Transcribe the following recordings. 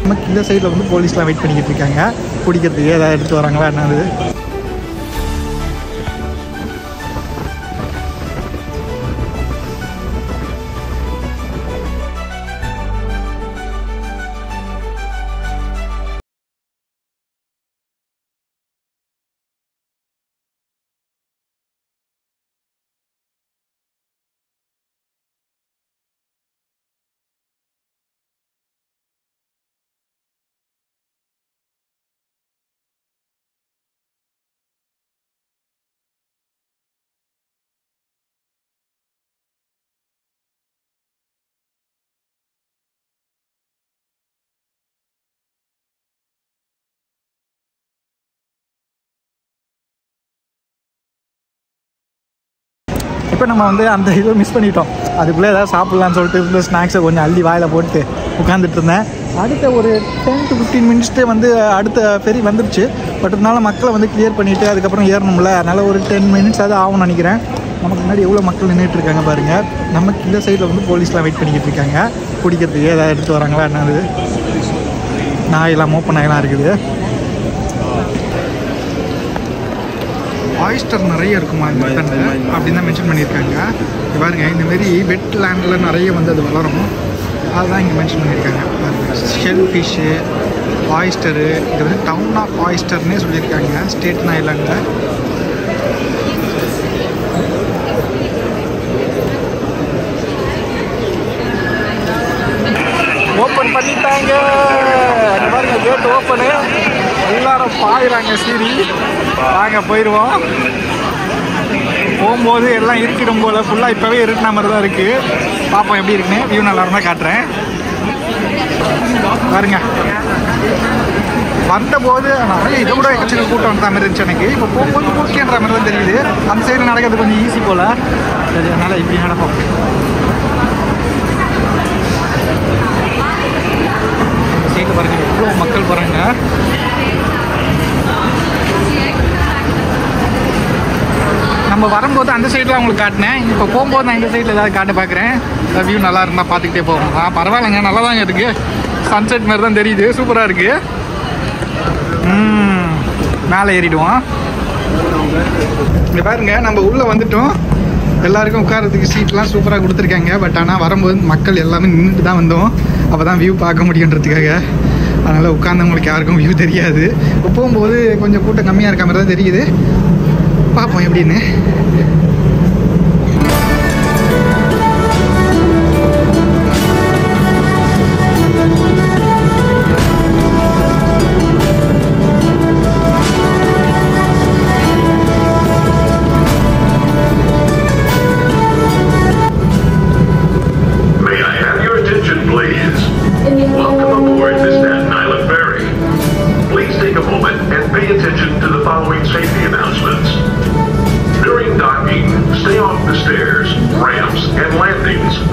நமக்கு இந்த சைடில் வந்து போலீஸ்லாம் வெயிட் பண்ணிக்கிட்டு இருக்காங்க, பிடிக்கிறதுக்கு ஏதாவது எடுத்து வராங்களா என்னது. இப்போ நம்ம வந்து அந்த இதை மிஸ் பண்ணிட்டோம். அதுக்குள்ளே ஏதாவது சாப்பிட்லான்னு சொல்லிட்டு இந்த ஸ்நாக்ஸை கொஞ்சம் அள்ளி வாயில் போட்டு உட்காந்துட்டு இருந்தேன். அடுத்த ஒரு 10 to 15 மினிட்ஸ்ட்டே வந்து அடுத்த ஃபெரி வந்துடுச்சு. பட் அதனால் மக்களை வந்து கிளியர் பண்ணிவிட்டு அதுக்கப்புறம் ஏறணும்ல, அதனால் ஒரு 10 மினிட்ஸ் அது ஆகும்னு நினைக்கிறேன். நமக்கு முன்னாடி எவ்வளோ மக்கள் நின்றுட்டு இருக்காங்க பாருங்கள். நமக்கு இந்த சைடில் வந்து போலீஸ்லாம் வெயிட் பண்ணிக்கிட்டு இருக்காங்க, பிடிக்கிறதுக்கு ஏதாவது எடுத்து வராங்களா என்னது. நாயெல்லாம் ஓப்பன் நாயெல்லாம் இருக்குது. ஆயிஸ்டர் நிறைய இருக்குமா இந்த அப்படின்னு தான் மென்ஷன் பண்ணியிருக்காங்க. பாருங்க, இந்தமாரி வெட் லேண்டில் நிறைய வந்து அது வளரும், அதுதான் இங்கே மென்ஷன் பண்ணியிருக்காங்க. ஷெல் ஃபிஷ்ஷு, ஆயிஸ்டரு, இது வந்து டவுன் ஆஃப் ஆயிஸ்டர்னே சொல்லியிருக்காங்க ஸ்டேட்டன் ஐலாண்டில். ஓப்பன் பண்ணிட்டாங்க பாருங்க, கேட் ஓப்பனு, எல்லாரும் பாயிறாங்க சீரி. வாங்க போயிடுவோம். போகும்போது எல்லாம் இருக்கிடும் போல் ஃபுல்லாக இப்போவே இருட்டின மாதிரி தான் இருக்குது. பார்ப்போம் எப்படி இருக்குன்னு. வியூ நல்லா இருந்தால் காட்டுறேன் பாருங்க. வந்தபோது நிறைய இதை விட எக்கச்சக்க கூட்டம் வந்த மாதிரி இருந்துச்சு எனக்கு. இப்போ போகும்போது ஓகேன்ற மாதிரி தான் தெரியுது. அந்த சைடில் நடக்கிறது கொஞ்சம் ஈஸி போல். சரி, அதனால் இப்படி நடப்போம். சைடில் பாருங்க எவ்வளோ மக்கள் போகிறாங்க. நம்ம வரும்போது அந்த சைடில் அவங்களுக்கு காட்டினேன். இப்போ போகும்போது நான் இந்த சைடில் ஏதாவது காட்ட பார்க்குறேன். வியூ நல்லா இருந்தால் பார்த்துக்கிட்டே போவோம். பரவாயில்லைங்க, நல்லா தாங்க இருக்குது. சன்செட் மாதிரி தான் தெரியுது, சூப்பராக இருக்குது. மேலே ஏறிடுவோம். இங்கே பாருங்க, நம்ம உள்ளே வந்துட்டோம். எல்லாருக்கும் உட்காரத்துக்கு சீட்லாம் சூப்பராக கொடுத்துருக்காங்க. பட் ஆனால் வரும்போது மக்கள் எல்லாமே நின்றுட்டு தான் வந்தோம். அப்போ தான் வியூ பார்க்க முடியுன்றதுக்காக. அதனால் உட்காந்தவங்களுக்கு யாருக்கும் வியூ தெரியாது. இப்போ போகும்போது கொஞ்சம் கூட்டம் கம்மியாக இருக்க மாதிரி தான் தெரியுது. பார்ப்போம் எப்படின்னு.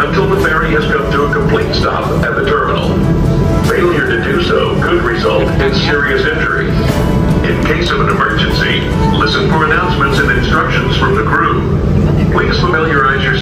Until the ferry has come to a complete stop at the terminal. Failure to do so could result in serious injury. In case of an emergency, listen for announcements and instructions from the crew. Please familiarize yourself.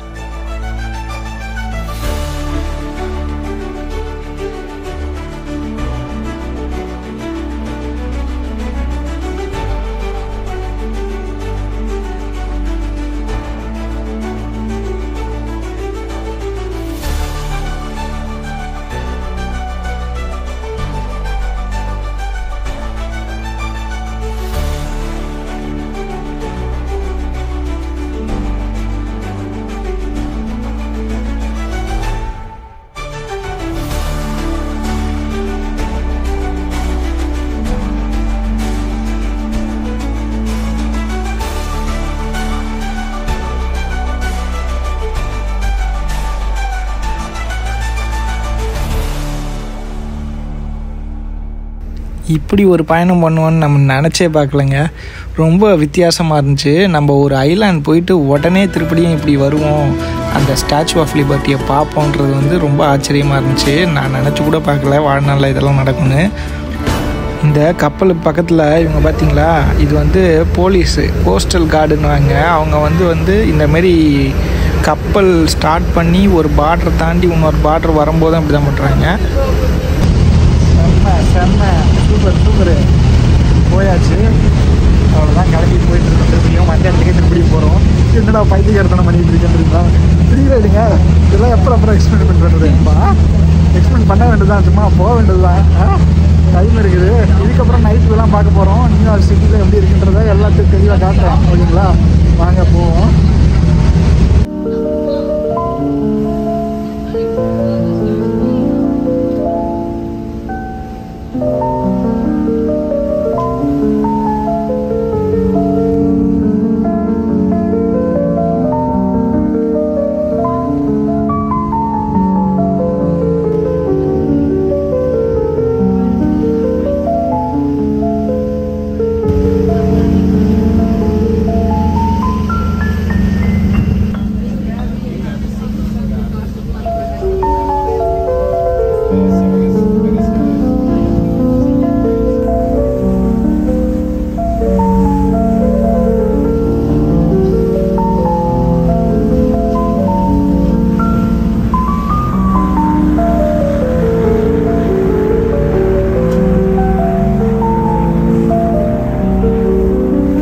இப்படி ஒரு பயணம் பண்ணுவோன்னு நம்ம நினச்சே பார்க்கலங்க. ரொம்ப வித்தியாசமாக இருந்துச்சு. நம்ம ஒரு ஐலாண்ட் போயிட்டு உடனே திருப்படியும் இப்படி வருவோம், அந்த ஸ்டாச்சு ஆஃப் லிபர்ட்டியை பார்ப்போன்றது வந்து ரொம்ப ஆச்சரியமாக இருந்துச்சு. நான் நினச்சி கூட பார்க்கல வாழ்நாளில் இதெல்லாம் நடக்கும்னு. இந்த கப்பலுக்கு பக்கத்தில் இவங்க பார்த்தீங்களா, இது வந்து போலீஸு, கோஸ்டல் கார்டுன்னுவாங்க. அவங்க வந்து இந்தமாரி கப்பல் ஸ்டார்ட் பண்ணி ஒரு பார்டரை தாண்டி இன்னொரு பார்டர் வரும்போது அப்படி தான் பண்ணுறாங்க. செம்ம சூப்பர் போயாச்சு. அவ்வளோதான், கிளம்பி போயிட்டு இருக்கோம். திரும்பியும் மற்ற இடத்துக்கே திருப்பி போகிறோம். என்னடா பைத்தியக்காரத்தனம் பண்ணிட்டு இருக்கேன்றீங்களா? ஃப்ரீ ரைடுங்க, இதெல்லாம் அப்புறம் எக்ஸ்பெரிமெண்ட் பண்ணுறதுப்பா. எக்ஸ்பெரிமெண்ட் பண்ண வேண்டியதுதான், சும்மா போக வேண்டியதுதான். டைம் இருக்குது. இதுக்கப்புறம் நைட்டுலாம் பார்க்க போகிறோம். நியூயார்க் சிட்டியில் எப்படி இருக்குன்றதை எல்லாத்தையும் தெளிவாக காட்டுறேன். ஓகேங்களா, வாங்க போவோம்.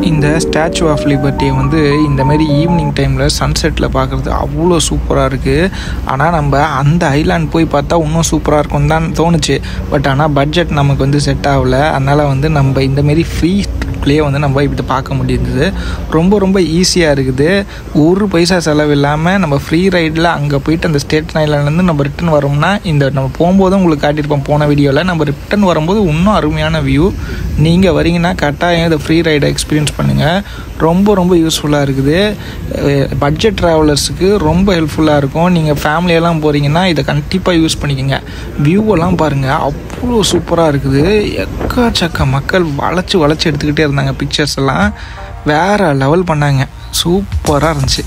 இந்த ஸ்டாச்சு ஆஃப் லிபர்ட்டியை வந்து இந்த மாதிரி ஈவினிங் டைமில் சன்செட்டில் பார்க்குறது அவ்வளோ சூப்பராக இருக்குது. ஆனால் நம்ம அந்த ஐலாண்ட் போய் பார்த்தா இன்னும் சூப்பராக இருக்கும்னு தான் தோணுச்சு. பட் ஆனால் பட்ஜெட் நமக்கு வந்து செட் ஆகலை. அதனால் வந்து நம்ம இந்தமாரி ஃப்ரீ ட்ரிப்லேயே வந்து நம்ம இப்படி பார்க்க முடியுது. ரொம்ப ஈஸியாக இருக்குது. ஒரு பைசா செலவு இல்லாமல் நம்ம ஃப்ரீ ரைடில் அங்கே போயிட்டு அந்த ஸ்டேட் ஐலாண்ட்லேருந்து நம்ம ரிட்டன் வரோம்னா, இந்த நம்ம போகும்போது உங்களுக்கு காட்டியிருப்போம் போன வீடியோவில், நம்ம ரிட்டன் வரும்போது இன்னும் அருமையான வியூ. நீங்கள் வரீங்கன்னா கட்டாயம் இதை ஃப்ரீ ரைடை எக்ஸ்பீரியன்ஸ் பண்ணுங்கள். ரொம்ப யூஸ்ஃபுல்லாக இருக்குது. பட்ஜெட் ட்ராவலர்ஸுக்கு ரொம்ப ஹெல்ப்ஃபுல்லாக இருக்கும். நீங்கள் ஃபேமிலியெல்லாம் போகிறீங்கன்னா இதை கண்டிப்பாக யூஸ் பண்ணிக்கோங்க. வியூவெல்லாம் பாருங்கள், அவ்வளோ சூப்பராக இருக்குது. எக்கச்சக்க மக்கள் வளைச்சி எடுத்துக்கிட்டே இருந்தாங்க. பிக்சர்ஸ் எல்லாம் வேறு லெவல் பண்ணாங்க. சூப்பராக இருந்துச்சு.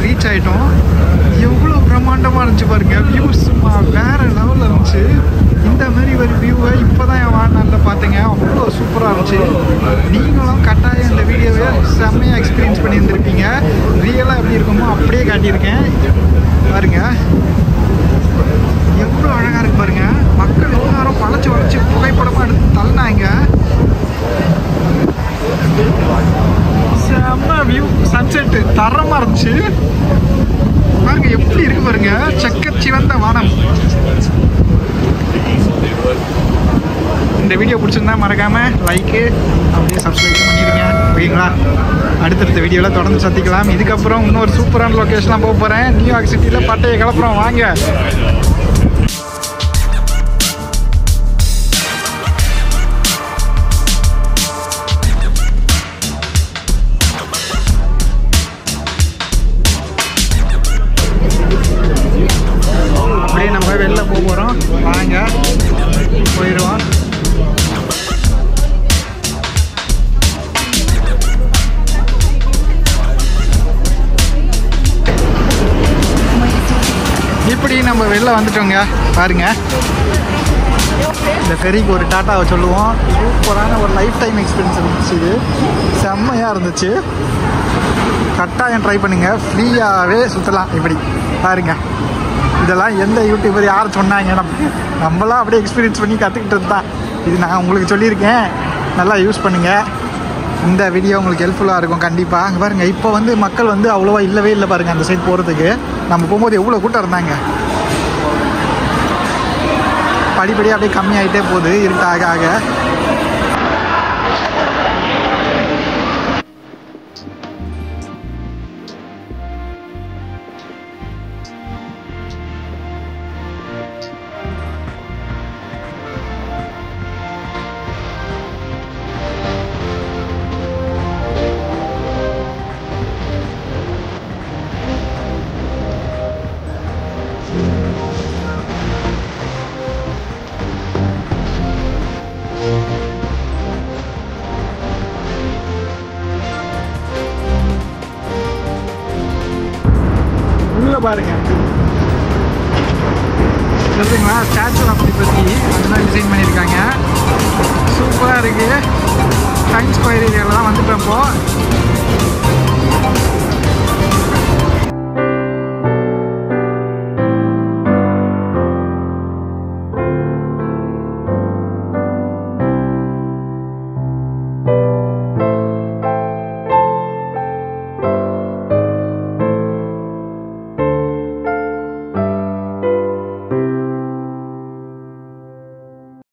ரீச் ஆகிட்டோம். எவ்வளோ பிரம்மாண்டமாக இருந்துச்சு பாருங்க. வியூ சும்மா வேறு லெவலில் இருந்துச்சு. இந்த மாதிரி ஒரு வியூவை இப்போ தான் என் வாழ்நாளில் பார்த்தீங்க. அவ்வளோ சூப்பராக இருந்துச்சு. நீங்களும் கட்டாயம் இந்த வீடியோவை செம்மையாக எக்ஸ்பீரியன்ஸ் பண்ணியிருந்துருப்பீங்க. ரியலாக எப்படி இருக்குமோ அப்படியே காட்டியிருக்கேன் பாருங்க. எவ்வளோ அழகாக இருக்கு பாருங்க. மக்கள் எல்லாரும் வளைச்சி புகைப்படமாக எடுத்து தள்ளினாங்க. செம்ம வியூ, சன்செட்டு தரமாக இருந்துச்சு பாருங்க. எப்படி இருக்கு பாருங்க, சிவந்த வானம். இந்த வீடியோ பிடிச்சிருந்தா மறக்காம லைக்கு அப்படியே சப்ஸ்கிரைப் பண்ணிடுங்க. ஓகேங்களா, அடுத்தடுத்த வீடியோவில் தொடர்ந்து சந்திக்கலாம். இதுக்கப்புறம் இன்னொரு சூப்பரான லொக்கேஷன்லாம் போக போகிறேன். நியூயார்க் சிட்டியில் பட்டையை கிளப்புறோம், வாங்க. நம்ம வெளில போக போகிறோம், வாங்க போயிடுவோம். இப்படி நம்ம வெளில வந்துட்டோங்க பாருங்க. இந்த ஃபெரிக்கு ஒரு டாட்டாவை சொல்லுவோம். சூப்பரான ஒரு லைஃப் டைம் எக்ஸ்பீரியன்ஸ் இருந்துச்சு. இது செம்மையாக இருந்துச்சு. கட்டாயம் ட்ரை பண்ணுங்கள். ஃப்ரீயாகவே சுற்றலாம். இப்படி பாருங்க. இதெல்லாம் எந்த யூடியூபர் யார் சொன்னாங்க? நம்மளாம் அப்படியே எக்ஸ்பீரியன்ஸ் பண்ணி கற்றுக்கிட்டது தான். இது நான் உங்களுக்கு சொல்லியிருக்கேன், நல்லா யூஸ் பண்ணுங்கள். இந்த வீடியோ உங்களுக்கு ஹெல்ப்ஃபுல்லாக இருக்கும் கண்டிப்பாக. அங்கே பாருங்கள், இப்போ வந்து மக்கள் வந்து அவ்வளோவா இல்லவே இல்லை பாருங்கள். அந்த சைட் போகிறதுக்கு நம்ம போகும்போது எவ்வளோ கூட்டம் இருந்தாங்க. படிப்படியாக அப்படியே கம்மியாகிட்டே போகுது இருட்டாக ஆக. பாருங்கள். தெரியுங்களா, ஸ்டாச்சு ஆஃப் லிபர்ட்டி அதெல்லாம் டிசைன் பண்ணியிருக்காங்க. சூப்பராக இருக்குது. டைம்ஸ் ஸ்கொயர் ஏரியாவில் தான் வந்துட்டோம். இப்போது